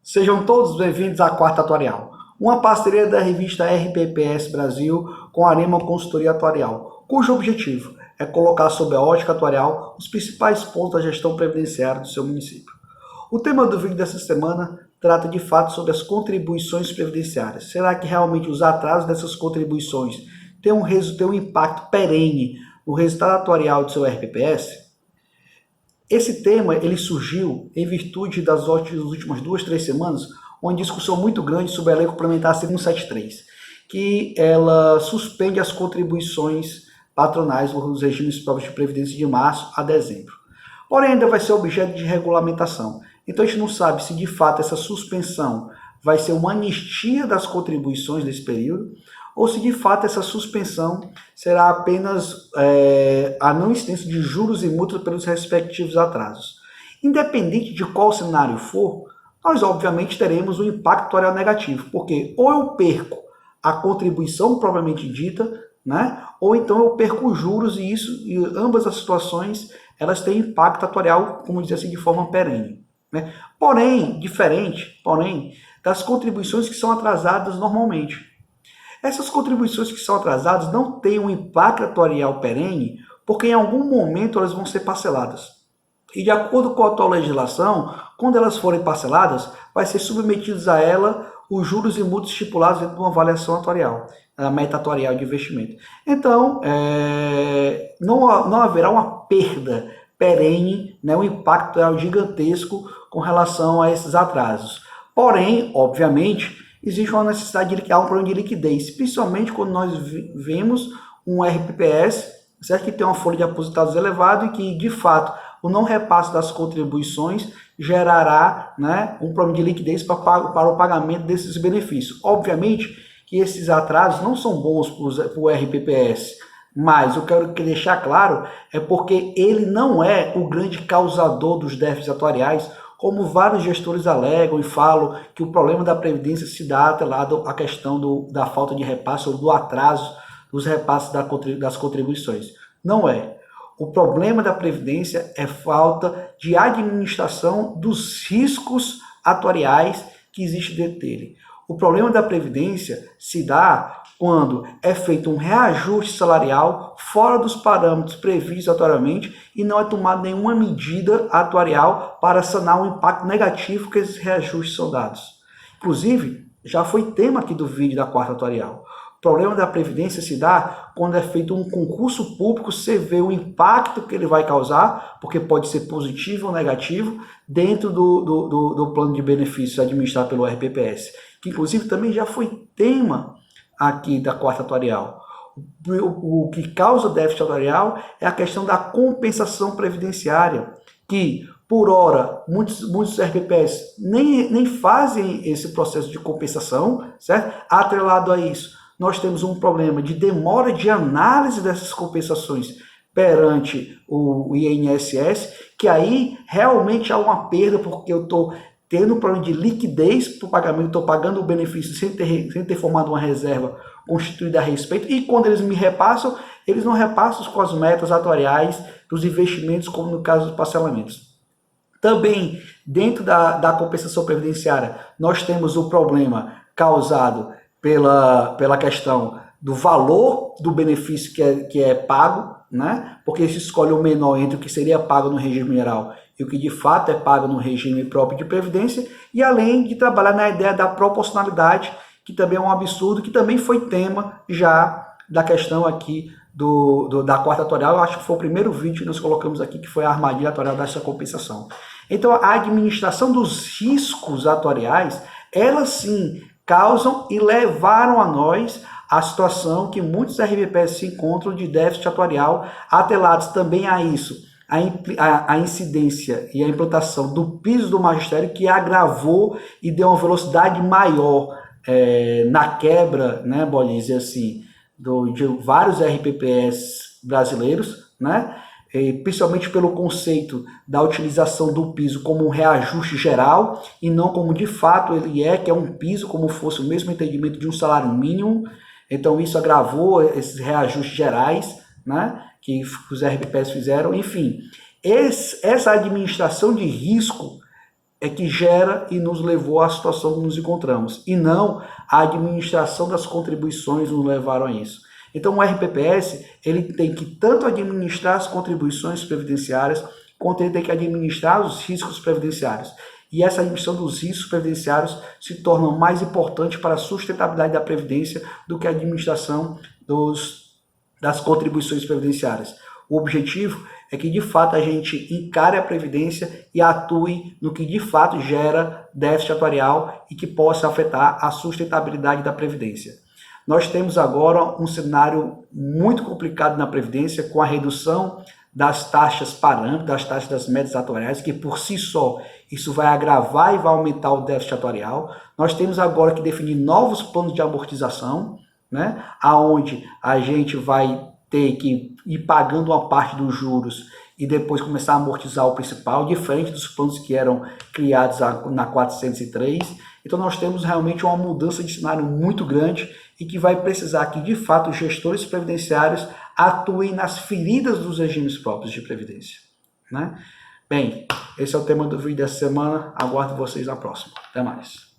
Sejam todos bem-vindos à Quarta Atuarial, uma parceria da revista RPPS Brasil com a Arema Consultoria Atuarial, cujo objetivo é colocar sob a ótica atuarial os principais pontos da gestão previdenciária do seu município. O tema do vídeo dessa semana trata de fato sobre as contribuições previdenciárias. Será que realmente os atrasos dessas contribuições têm um impacto perene no resultado atuarial do seu RPPS? Esse tema ele surgiu em virtude das últimas 2-3 semanas, uma discussão muito grande sobre a Lei Complementar 173, que ela suspende as contribuições patronais dos regimes próprios de previdência de março a dezembro. Porém, ainda vai ser objeto de regulamentação. Então, a gente não sabe se de fato essa suspensão vai ser uma anistia das contribuições nesse período, ou se de fato essa suspensão será apenas a não incidência de juros e multas pelos respectivos atrasos. Independente de qual cenário for, nós obviamente teremos um impacto atuarial negativo, porque ou eu perco a contribuição propriamente dita, né, ou então eu perco os juros e ambas as situações elas têm impacto atuarial, como dizer assim, de forma perene. Né? Porém das contribuições que são atrasadas normalmente. Essas contribuições que são atrasadas não têm um impacto atuarial perene, porque em algum momento elas vão ser parceladas. E de acordo com a atual legislação, quando elas forem parceladas, vai ser submetidos a ela os juros e multas estipulados dentro de uma avaliação atuarial, a meta atuarial de investimento. Então, não haverá uma perda perene, né, um impacto atuarial gigantesco com relação a esses atrasos. Porém, obviamente, existe uma necessidade de criar um problema de liquidez, principalmente quando nós vemos um RPPS, certo, que tem uma folha de aposentados elevada e que, de fato, o não repasse das contribuições gerará, né, um problema de liquidez para o pagamento desses benefícios. Obviamente que esses atrasos não são bons para o RPPS, mas eu quero deixar claro é porque ele não é o grande causador dos déficits atuariais, como vários gestores alegam e falam que o problema da Previdência se dá atrelado à questão da falta de repasse ou do atraso dos repasses das contribuições. Não é. O problema da Previdência é falta de administração dos riscos atuariais que existem dentro dele. O problema da Previdência se dá quando é feito um reajuste salarial fora dos parâmetros previstos atuarialmente e não é tomada nenhuma medida atuarial para sanar o impacto negativo que esses reajustes são dados. Inclusive, já foi tema aqui do vídeo da Quarta Atuarial. O problema da Previdência se dá quando é feito um concurso público, você vê o impacto que ele vai causar, porque pode ser positivo ou negativo, dentro do plano de benefícios administrado pelo RPPS, que inclusive também já foi tema aqui da Quarta Atuarial. O que causa déficit atuarial é a questão da compensação previdenciária, que, por hora, muitos RPPS nem fazem esse processo de compensação, certo? Atrelado a isso, nós temos um problema de demora de análise dessas compensações perante o INSS, que aí realmente há uma perda, porque eu estou tendo um problema de liquidez para o pagamento, estou pagando o benefício sem ter formado uma reserva constituída a respeito, e quando eles me repassam, eles não repassam com as metas atuariais dos investimentos, como no caso dos parcelamentos. Também, dentro da compensação previdenciária, nós temos o problema causado pela questão do valor do benefício que é pago, né? Porque se escolhe o menor entre o que seria pago no regime geral e o que de fato é pago no regime próprio de previdência, e além de trabalhar na ideia da proporcionalidade, que também é um absurdo, que também foi tema já da questão aqui da Quarta Atuarial. Eu acho que foi o primeiro vídeo que nós colocamos aqui, que foi a armadilha atuarial dessa compensação. Então, a administração dos riscos atuariais, elas sim causam e levaram a nós a situação que muitos RPPS se encontram de déficit atuarial, atrelados também a isso, a incidência e a implantação do piso do magistério, que agravou e deu uma velocidade maior na quebra, né, pode dizer assim, de vários RPPS brasileiros, né, principalmente pelo conceito da utilização do piso como um reajuste geral e não como de fato ele que é um piso, como fosse o mesmo entendimento de um salário mínimo. Então isso agravou esses reajustes gerais, né, que os RPPS fizeram. Enfim, essa administração de risco é que gera e nos levou à situação que nos encontramos, e não a administração das contribuições nos levaram a isso. Então o RPPS, ele tem que tanto administrar as contribuições previdenciárias, quanto ele tem que administrar os riscos previdenciários. E essa administração dos riscos previdenciários se torna mais importante para a sustentabilidade da Previdência do que a administração das contribuições previdenciárias. O objetivo é que, de fato, a gente encare a Previdência e atue no que, de fato, gera déficit atuarial e que possa afetar a sustentabilidade da Previdência. Nós temos agora um cenário muito complicado na Previdência, com a redução das taxas parâmetro, das taxas das médias atuariais, que por si só isso vai agravar e vai aumentar o déficit atuarial. Nós temos agora que definir novos planos de amortização, né, aonde a gente vai ter que ir pagando uma parte dos juros e depois começar a amortizar o principal, diferente dos planos que eram criados na 403. Então nós temos realmente uma mudança de cenário muito grande e que vai precisar que, de fato, os gestores previdenciários atuem nas feridas dos regimes próprios de previdência, né? Bem, esse é o tema do vídeo dessa semana. Aguardo vocês na próxima. Até mais.